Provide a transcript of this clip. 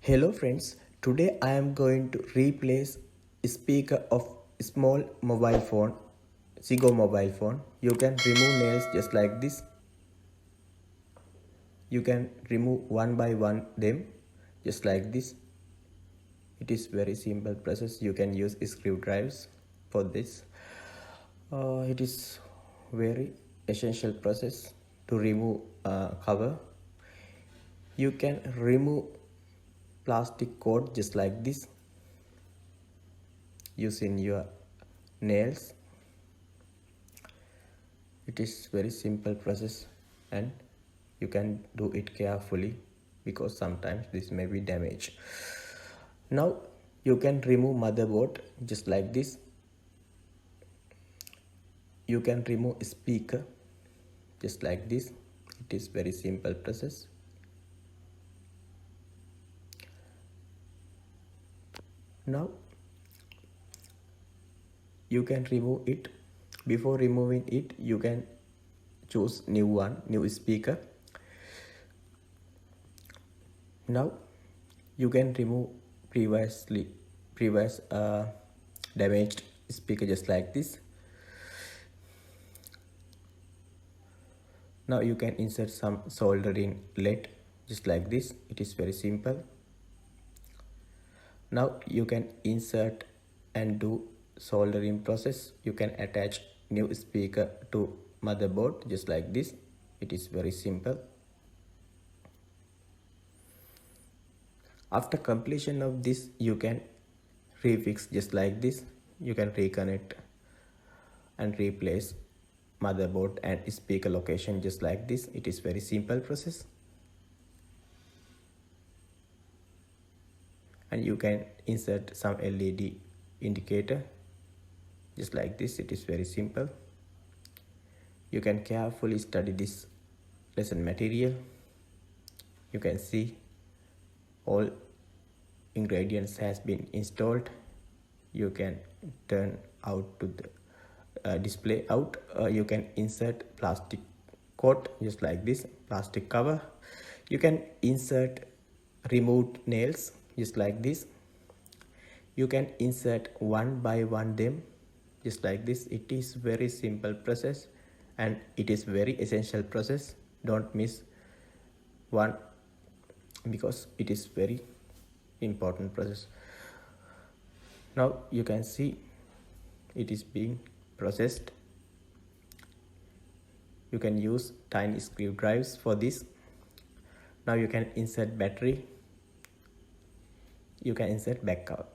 Hello friends, today I am going to replace speaker of small mobile phone, zigo mobile phone. You can remove nails just like this. You can remove one by one them just like this. It is very simple process. You can use screwdrivers for this. It is very essential process to remove cover. You can remove plastic coat just like this using your nails. It is very simple process and you can do it carefully because sometimes this may be damaged. Now you can remove motherboard just like this. You can remove speaker just like this. It is very simple process. Now you can remove it. Before removing it, you can choose new speaker. Now you can remove previous damaged speaker just like this. Now you can insert some soldering lead just like this. It is very simple. Now you can insert and do soldering process. You can attach new speaker to motherboard just like this. It is very simple. After completion of this, you can refix just like this. You can reconnect and replace motherboard and speaker location just like this. It is very simple process. And you can insert some LED indicator just like this. It is very simple. You can carefully study this lesson material. You can see all ingredients has been installed. You can turn out to the display out. You can insert plastic coat just like this, plastic cover. You can insert removed nails just like this. You can insert one by one them just like this. It is very simple process and it is very essential process. Don't miss one because it is very important process. Now you can see it is being processed. You can use tiny screwdrivers for this. Now you can insert battery. You can insert back cover.